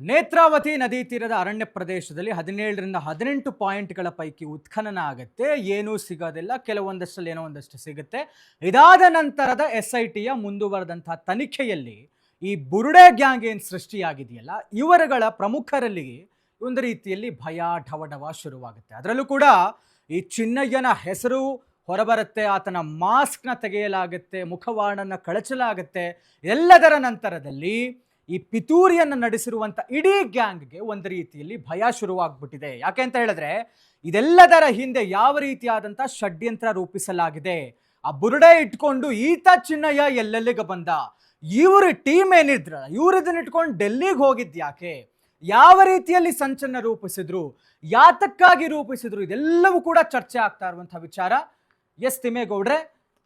ನೇತ್ರಾವತಿ ನದಿ ತೀರದ ಅರಣ್ಯ ಪ್ರದೇಶದಲ್ಲಿ 17ರಿಂದ 18 ಪಾಯಿಂಟ್ಗಳ ಪೈಕಿ ಉತ್ಖನನ ಆಗುತ್ತೆ. ಏನೂ ಸಿಗೋದಿಲ್ಲ, ಕೆಲವೊಂದಷ್ಟರಲ್ಲಿ ಏನೋ ಒಂದಷ್ಟು ಸಿಗುತ್ತೆ. ಇದಾದ ನಂತರದ SITಯ ಮುಂದುವರೆದಂತಹ ತನಿಖೆಯಲ್ಲಿ ಈ ಬುರುಡೆ ಗ್ಯಾಂಗ್ ಏನು ಸೃಷ್ಟಿಯಾಗಿದೆಯಲ್ಲ, ಇವರುಗಳ ಪ್ರಮುಖರಲ್ಲಿ ಒಂದು ರೀತಿಯಲ್ಲಿ ಭಯ ಢವಢವ ಶುರುವಾಗುತ್ತೆ. ಅದರಲ್ಲೂ ಕೂಡ ಈ ಚಿನ್ನಯ್ಯನ ಹೆಸರು ಹೊರಬರುತ್ತೆ, ಆತನ ಮಾಸ್ಕ್ನ ತೆಗೆಯಲಾಗುತ್ತೆ, ಮುಖವಾಡನ್ನು ಕಳಚಲಾಗುತ್ತೆ. ಎಲ್ಲದರ ನಂತರದಲ್ಲಿ ಈ ಪಿತೂರಿಯನ್ನು ನಡೆಸಿರುವಂಥ ಇಡೀ ಗ್ಯಾಂಗ್ಗೆ ಒಂದು ರೀತಿಯಲ್ಲಿ ಭಯ ಶುರುವಾಗ್ಬಿಟ್ಟಿದೆ. ಯಾಕೆ ಅಂತ ಹೇಳಿದ್ರೆ, ಇದೆಲ್ಲದರ ಹಿಂದೆ ಯಾವ ರೀತಿಯಾದಂಥ ಷಡ್ಯಂತ್ರ ರೂಪಿಸಲಾಗಿದೆ. ಆ ಬುರುಡೆ ಇಟ್ಕೊಂಡು ಈತ ಚಿನ್ನಯ್ಯ ಎಲ್ಲೆಲ್ಲಿಗೆ ಬಂದ, ಇವ್ರ ಟೀಮ್ ಏನಿದ್ರ ಇವ್ರು ಇದನ್ನ ಇಟ್ಕೊಂಡು ಡೆಲ್ಲಿಗೆ ಹೋಗಿದ್ಯಾಕೆ, ಯಾವ ರೀತಿಯಲ್ಲಿ ಸಂಚನ್ನ ರೂಪಿಸಿದ್ರು, ಯಾತಕ್ಕಾಗಿ ರೂಪಿಸಿದ್ರು, ಇದೆಲ್ಲವೂ ಕೂಡ ಚರ್ಚೆ ಆಗ್ತಾ ಇರುವಂಥ ವಿಚಾರ. ಎಸ್ ತಿಮ್ಮೇಗೌಡ್ರೆ,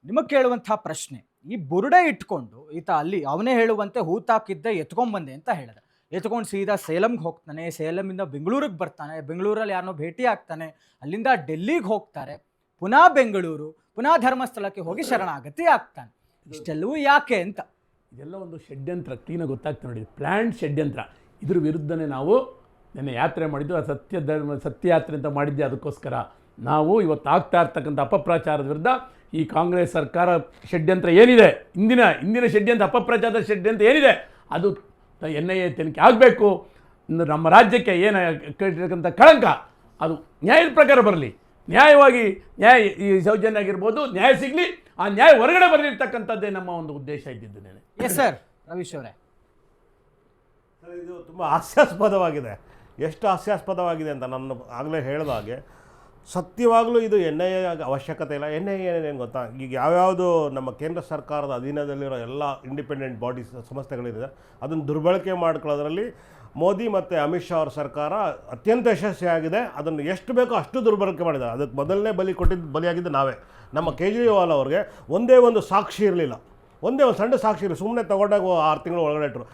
ನಿಮಗೆ ಕೇಳುವಂಥ ಪ್ರಶ್ನೆ, ಈ ಬುರುಡೆ ಇಟ್ಕೊಂಡು ಈತ ಅಲ್ಲಿ ಅವನೇ ಹೇಳುವಂತೆ ಹೂತಾಕಿದ್ದೆ ಎತ್ಕೊಂಡ್ಬಂದೆ ಅಂತ ಹೇಳಿದ, ಎತ್ಕೊಂಡು ಸೀದಾ ಸೇಲಂಗೆ ಹೋಗ್ತಾನೆ, ಸೇಲಮಿಂದ ಬೆಂಗಳೂರಿಗೆ ಬರ್ತಾನೆ, ಬೆಂಗಳೂರಲ್ಲಿ ಯಾರನ್ನೋ ಭೇಟಿ ಆಗ್ತಾನೆ, ಅಲ್ಲಿಂದ ಡೆಲ್ಲಿಗೆ ಹೋಗ್ತಾರೆ, ಪುನಃ ಬೆಂಗಳೂರು, ಪುನಃ ಧರ್ಮಸ್ಥಳಕ್ಕೆ ಹೋಗಿ ಶರಣಾಗತಿ ಆಗ್ತಾನೆ. ಇಷ್ಟೆಲ್ಲವೂ ಯಾಕೆ ಅಂತ ಇದೆಲ್ಲ ಒಂದು ಷಡ್ಯಂತ್ರ ಕ್ಲೀನಾಗಿ ಗೊತ್ತಾಗ್ತಾ ನೋಡಿ, ಪ್ಲ್ಯಾಂಡ್ ಷಡ್ಯಂತ್ರ. ಇದ್ರ ವಿರುದ್ಧನೇ ನಾವು ನೆನ್ನೆ ಯಾತ್ರೆ ಮಾಡಿದ್ದು, ಆ ಸತ್ಯಯಾತ್ರೆ ಅಂತ ಮಾಡಿದ್ದೆ. ಅದಕ್ಕೋಸ್ಕರ ನಾವು ಇವತ್ತು ಆಗ್ತಾ ಇರ್ತಕ್ಕಂಥ ಅಪಪ್ರಚಾರದ ವಿರುದ್ಧ ಈ ಕಾಂಗ್ರೆಸ್ ಸರ್ಕಾರ ಷಡ್ಯಂತ್ರ ಏನಿದೆ, ಇಂದಿನ ಷಡ್ಯಂತ್ರ, ಅಪಪ್ರಚಾರದ ಷಡ್ಯಂತ್ರ ಏನಿದೆ, ಅದು NIA ತನಿಖೆ ಆಗಬೇಕು. ನಮ್ಮ ರಾಜ್ಯಕ್ಕೆ ಏನು ಕೇಳಿರ್ತಕ್ಕಂಥ ಕಳಂಕ ಅದು ನ್ಯಾಯದ ಪ್ರಕಾರ ಬರಲಿ, ನ್ಯಾಯವಾಗಿ ಈ ಸೌಜನ್ಯ ಆಗಿರ್ಬೋದು, ನ್ಯಾಯ ಸಿಗಲಿ, ಆ ನ್ಯಾಯ ಹೊರಗಡೆ ಬರಲಿರ್ತಕ್ಕಂಥದ್ದೇ ನಮ್ಮ ಒಂದು ಉದ್ದೇಶ ಇದ್ದಿದ್ದು. ನೆನೆ ಎಸ್ ಸರ್ ರವೀಶ್ ಅವರೇ, ಇದು ತುಂಬ ಹಾಸ್ಯಾಸ್ಪದವಾಗಿದೆ. ಎಷ್ಟು ಹಾಸ್ಯಾಸ್ಪದವಾಗಿದೆ ಅಂತ ನಾನು ಆಗಲೇ ಹೇಳಿದ ಹಾಗೆ, ಸತ್ಯವಾಗಲೂ ಇದು NIA ಅವಶ್ಯಕತೆ ಇಲ್ಲ. NIA ಏನು ಗೊತ್ತಾ, ಈಗ ಯಾವ್ಯಾವುದು ನಮ್ಮ ಕೇಂದ್ರ ಸರ್ಕಾರದ ಅಧೀನದಲ್ಲಿರೋ ಎಲ್ಲ ಇಂಡಿಪೆಂಡೆಂಟ್ ಬಾಡೀಸ್ ಸಂಸ್ಥೆಗಳಿದೆ, ಅದನ್ನು ದುರ್ಬಳಕೆ ಮಾಡ್ಕೊಳ್ಳೋದ್ರಲ್ಲಿ ಮೋದಿ ಮತ್ತು ಅಮಿತ್ ಶಾ ಅವ್ರ ಸರ್ಕಾರ ಅತ್ಯಂತ ಯಶಸ್ವಿಯಾಗಿದೆ. ಅದನ್ನು ಎಷ್ಟು ಬೇಕೋ ಅಷ್ಟು ದುರ್ಬಳಕೆ ಮಾಡಿದ್ದಾರೆ. ಅದಕ್ಕೆ ಮೊದಲನೇ ಬಲಿಯಾಗಿದ್ದು ನಾವೇ. ನಮ್ಮ ಕೇಜ್ರಿವಾಲ್ ಅವ್ರಿಗೆ ಒಂದೇ ಒಂದು ಸಾಕ್ಷಿ ಇರಲಿಲ್ಲ, ಒಂದೇ ಒಂದು ಸಣ್ಣ ಸಾಕ್ಷಿ ಇರಲಿ, ಸುಮ್ಮನೆ ತೊಗೊಂಡಾಗ 6 ತಿಂಗಳು ಒಳಗಡೆ ಇಟ್ಟರು.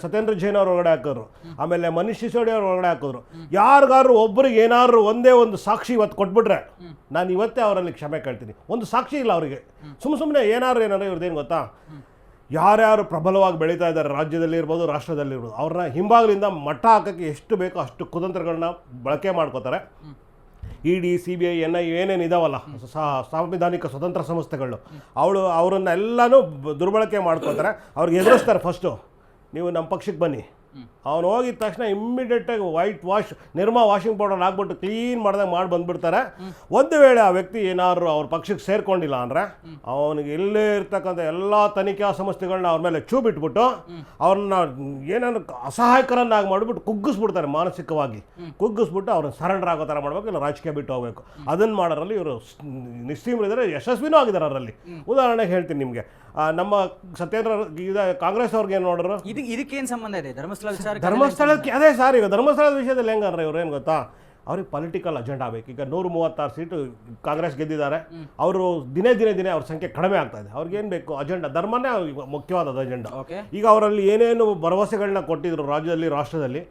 ಸತ್ಯೇಂದ್ರ ಜೈನ್ ಅವ್ರು ಒಳಗಡೆ ಹಾಕಿದ್ರು, ಆಮೇಲೆ ಮನೀಶ್ ಸಿಸೋಡಿಯಾ ಅವ್ರು ಒಳಗಡೆ ಹಾಕಿದ್ರು. ಯಾರಿಗಾದ್ರು ಒಬ್ಬರಿಗೆ ಏನಾದ್ರು ಒಂದೇ ಒಂದು ಸಾಕ್ಷಿ ಇವತ್ತು ಕೊಟ್ಬಿಟ್ರೆ ನಾನು ಇವತ್ತೇ ಅವರಲ್ಲಿ ಕ್ಷಮೆ ಕೇಳ್ತೀನಿ. ಒಂದು ಸಾಕ್ಷಿ ಇಲ್ಲ ಅವರಿಗೆ, ಸುಮ್ಮನೆ ಏನಾದ್ರು ಇವ್ರದ್ದೇನು ಗೊತ್ತಾ, ಯಾರ್ಯಾರು ಪ್ರಬಲವಾಗಿ ಬೆಳೀತಾ ಇದ್ದಾರೆ ರಾಜ್ಯದಲ್ಲಿ ಇರ್ಬೋದು, ರಾಷ್ಟ್ರದಲ್ಲಿರ್ಬೋದು, ಅವ್ರನ್ನ ಹಿಂಬಾಗಲಿಂದ ಮಟ್ಟ ಹಾಕೋಕ್ಕೆ ಎಷ್ಟು ಬೇಕೋ ಅಷ್ಟು ಕುತಂತ್ರಗಳನ್ನ ಬಳಕೆ ಮಾಡ್ಕೋತಾರೆ. ED, CBI, NIA ಏನೇನು ಇದಾವಲ್ಲ ಸಾಂವಿಧಾನಿಕ ಸ್ವತಂತ್ರ ಸಂಸ್ಥೆಗಳು, ಅವರನ್ನೆಲ್ಲನೂ ದುರ್ಬಳಕೆ ಮಾಡ್ಕೋತಾರೆ. ಅವ್ರಿಗೆ ಎದುರಿಸ್ತಾರೆ. ಫಸ್ಟು ನೀವು ನಮ್ಮ ಪಕ್ಷಕ್ಕೆ ಬನ್ನಿ, ಅವನು ಹೋಗಿದ ತಕ್ಷಣ ಇಮ್ಮಿಡಿಯೇಟಾಗಿ ನಿರ್ಮಾ ವಾಷಿಂಗ್ ಪೌಡರ್ ಹಾಕ್ಬಿಟ್ಟು ಕ್ಲೀನ್ ಮಾಡಿದಾಗ ಮಾಡಿ ಬಂದುಬಿಡ್ತಾರೆ. ಒಂದು ವೇಳೆ ಆ ವ್ಯಕ್ತಿ ಏನಾದ್ರು ಅವ್ರ ಪಕ್ಷಕ್ಕೆ ಸೇರ್ಕೊಂಡಿಲ್ಲ ಅಂದರೆ ಅವನಿಗೆ ಇಲ್ಲೇ ಇರ್ತಕ್ಕಂಥ ಎಲ್ಲ ತನಿಖಾ ಸಂಸ್ಥೆಗಳನ್ನ ಅವ್ರ ಮೇಲೆ ಚೂ ಬಿಟ್ಬಿಟ್ಟು ಅವ್ರನ್ನ ಏನಾದ್ರು ಅಸಹಾಯಕರನ್ನಾಗಿ ಮಾಡಿಬಿಟ್ಟು ಕುಗ್ಗಿಸ್ಬಿಡ್ತಾರೆ. ಮಾನಸಿಕವಾಗಿ ಕುಗ್ಗಿಸ್ಬಿಟ್ಟು ಅವ್ರನ್ನ ಸರೆಂಡರ್ ಆಗೋ ಥರ ಮಾಡಬೇಕು, ಇಲ್ಲ ರಾಜಕೀಯ ಬಿಟ್ಟು ಹೋಗಬೇಕು. ಅದನ್ನು ಮಾಡೋರಲ್ಲಿ ಇವರು ನಿಸ್ಸೀಮರಿದ್ದಾರೆ, ಯಶಸ್ವಿನೂ ಆಗಿದ್ದಾರೆ ಅದರಲ್ಲಿ. ಉದಾಹರಣೆಗೆ ಹೇಳ್ತೀನಿ ನಿಮಗೆ, ನಮ್ಮ ಸತ್ಯೇಂದ್ರ ಕಾಂಗ್ರೆಸ್ ಅವ್ರಿಗೆ ಏನು ನೋಡ್ರು, ಇದಕ್ಕೇನು ಸಂಬಂಧ ಇದೆ ಧರ್ಮಸ್ಥಳಕ್ಕೆ? ಅದೇ ಸರ್, ಈಗ ಧರ್ಮಸ್ಥಳದ ವಿಷಯದಲ್ಲಿ ಹೆಂಗಂದ್ರೆ ಇವ್ರು ಏನು ಗೊತ್ತಾ, ಅವ್ರಿಗೆ ಪೊಲಿಟಿಕಲ್ ಅಜೆಂಡಾ ಬೇಕು. ಈಗ 136 ಸೀಟು ಕಾಂಗ್ರೆಸ್ ಗೆದ್ದಿದ್ದಾರೆ, ಅವರು ದಿನೇ ಅವ್ರ ಸಂಖ್ಯೆ ಕಡಿಮೆ ಆಗ್ತಾ ಇದೆ. ಅವ್ರಿಗೇನು ಬೇಕು ಅಜೆಂಡಾ, ಧರ್ಮನೇ ಅವ್ರಿಗೆ ಮುಖ್ಯವಾದ ಅಜೆಂಡಾ. ಈಗ ಅವರಲ್ಲಿ ಏನೇನು ಭರವಸೆಗಳನ್ನ ಕೊಟ್ಟಿದ್ರು ರಾಜ್ಯದಲ್ಲಿ, ರಾಷ್ಟ್ರದಲ್ಲಿ,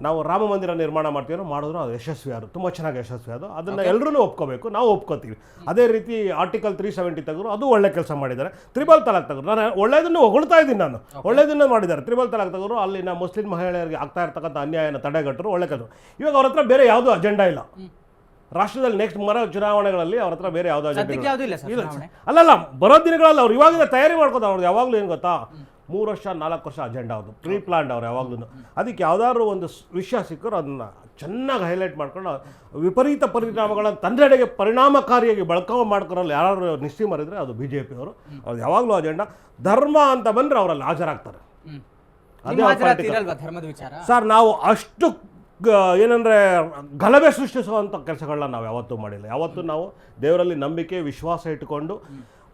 ನಾವು ರಾಮ ಮಂದಿರ ನಿರ್ಮಾಣ ಮಾಡ್ತೀವಿ ಮಾಡಿದ್ರು, ಅದು ಯಶಸ್ವಿ ಆದರು, ತುಂಬ ಚೆನ್ನಾಗಿ ಯಶಸ್ವಿ ಅದು. ಅದನ್ನು ಎಲ್ಲರೂ ಒಪ್ಕೋಬೇಕು, ನಾವು ಒಪ್ಕೋತೀವಿ. ಅದೇ ರೀತಿ ಆರ್ಟಿಕಲ್ 370 ತೆಗೆದ್ರು, ಅದು ಒಳ್ಳೆ ಕೆಲಸ ಮಾಡಿದ್ದಾರೆ. ತ್ರಿಬಲ್ ತಲಾಕ್ ತೆಗೆದ್ರು, ನಾನು ಒಳ್ಳೆಯದನ್ನು ಹೊಗಳ್ತಾ ಇದ್ದೀನಿ, ನಾನು ಒಳ್ಳೆಯದನ್ನು ಮಾಡಿದ್ದಾರೆ. ತ್ರಿಬಲ್ ತಲಾಕ್ ತೆಗೆದ್ರು, ಅಲ್ಲಿನ ಮುಸ್ಲಿಂ ಮಹಿಳೆಯರಿಗೆ ಆಗ್ತಾ ಇರ್ತಕ್ಕಂಥ ಅನ್ಯಾಯನ ತಡೆಗಟ್ಟರು, ಒಳ್ಳೆ ಕೆಲಸ. ಇವಾಗ ಅವ್ರ ಹತ್ರ ಬೇರೆ ಯಾವುದೂ ಅಜೆಂಡಾ ಇಲ್ಲ ರಾಷ್ಟ್ರದಲ್ಲಿ. ನೆಕ್ಸ್ಟ್ ಚುನಾವಣೆಗಳಲ್ಲಿ ಅವ್ರ ಹತ್ರ ಬೇರೆ ಯಾವುದೋ ಅಜೆಂಡಾ ಇಲ್ಲ. ಅಲ್ಲಲ್ಲ, ಬರೋ ದಿನಗಳಲ್ಲಿ ಅವ್ರು ಇವಾಗಿಂದ ತಯಾರಿ ಮಾಡ್ಕೋತಾರೆ. ಅವ್ರು ಯಾವಾಗಲೂ ಏನು ಗೊತ್ತಾ, 3 ವರ್ಷ 4 ವರ್ಷ ಅಜೆಂಡಾ ಅವ್ರದ್ದು, ಪ್ರೀ ಪ್ಲಾನ್ಡ್ ಅವ್ರು ಯಾವಾಗಲೂ. ಅದಕ್ಕೆ ಯಾವುದಾದ್ರು ಒಂದು ವಿಷಯ ಸಿಕ್ಕರು ಅದನ್ನು ಚೆನ್ನಾಗಿ ಹೈಲೈಟ್ ಮಾಡ್ಕೊಂಡು ವಿಪರೀತ ಪರಿಣಾಮಗಳನ್ನು ತನ್ನೆಡೆಗೆ ಪರಿಣಾಮಕಾರಿಯಾಗಿ ಬಳಕೆ ಮಾಡ್ಕೊಳ್ಳಲು ಯಾರು ನಿಸ್ಸೀಮರಿದ್ರೆ ಅದು BJP ಅವರು. ಅವ್ರು ಯಾವಾಗಲೂ ಅಜೆಂಡಾ ಧರ್ಮ ಅಂತ ಬಂದರೆ ಅವರಲ್ಲಿ ಹಾಜರಾಗ್ತಾರೆ. ಸರ್, ನಾವು ಅಷ್ಟು ಏನಂದರೆ ಗಲಭೆ ಸೃಷ್ಟಿಸುವಂಥ ಕೆಲಸಗಳನ್ನ ನಾವು ಯಾವತ್ತೂ ಮಾಡಿಲ್ಲ. ಯಾವತ್ತೂ ನಾವು ದೇವರಲ್ಲಿ ನಂಬಿಕೆ ವಿಶ್ವಾಸ ಇಟ್ಟುಕೊಂಡು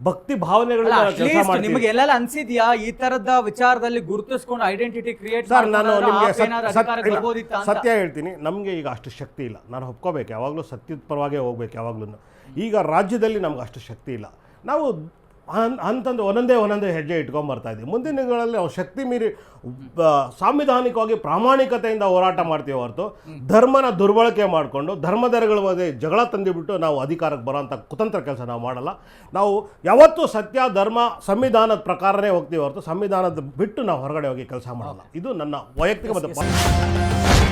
ಭಕ್ತಿ ಭಾವನೆಗಳನ್ನ ಕೆಲಸ ಮಾಡ್ತೀವಿ. ನಿಮಗೆ ಎಲ್ಲೆಲ್ಲ ಅನ್ಸಿದ್ಯಾ ಈ ತರದ ವಿಚಾರದಲ್ಲಿ ಗುರುತಿಸ್ಕೊಂಡು ಐಡೆಂಟಿಟಿ ಕ್ರಿಯೇಟ್? ಸರ್, ನಾನು ನಿಮಗೆ ಸತ್ಯ ಹೇಳ್ತೀನಿ, ನಮಗೆ ಈಗ ಅಷ್ಟು ಶಕ್ತಿ ಇಲ್ಲ. ನಾನು ಒಪ್ಕೋಬೇಕು, ಯಾವಾಗಲೂ ಸತ್ಯದ ಪರವಾಗೇ ಹೋಗ್ಬೇಕು ಯಾವಾಗಲೂ. ಈಗ ರಾಜ್ಯದಲ್ಲಿ ನಮ್ಗೆ ಅಷ್ಟು ಶಕ್ತಿ ಇಲ್ಲ. ನಾವು ಅಂತಂದು ಒಂದೊಂದೇ ಹೆಜ್ಜೆ ಇಟ್ಕೊಂಡ್ಬರ್ತಾ ಇದ್ದೀವಿ. ಮುಂದಿನ ದಿನಗಳಲ್ಲಿ ನಾವು ಶಕ್ತಿ ಮೀರಿ ಸಾಂವಿಧಾನಿಕವಾಗಿ ಪ್ರಾಮಾಣಿಕತೆಯಿಂದ ಹೋರಾಟ ಮಾಡ್ತೀವಿ ಹೊರತು ಧರ್ಮನ ದುರ್ಬಳಕೆ ಮಾಡಿಕೊಂಡು ಧರ್ಮದರಗಳ ಮಧ್ಯೆ ಜಗಳ ತಂದುಬಿಟ್ಟು ನಾವು ಅಧಿಕಾರಕ್ಕೆ ಬರೋಂಥ ಕುತಂತ್ರ ಕೆಲಸ ನಾವು ಮಾಡಲ್ಲ. ನಾವು ಯಾವತ್ತೂ ಸತ್ಯ ಧರ್ಮ ಸಂವಿಧಾನದ ಪ್ರಕಾರನೇ ಹೋಗ್ತೀವಿ ಹೊರತು ಸಂವಿಧಾನದ ಬಿಟ್ಟು ನಾವು ಹೊರಗಡೆ ಹೋಗಿ ಕೆಲಸ ಮಾಡಲ್ಲ. ಇದು ನನ್ನ ವೈಯಕ್ತಿಕ ಮತ್ತು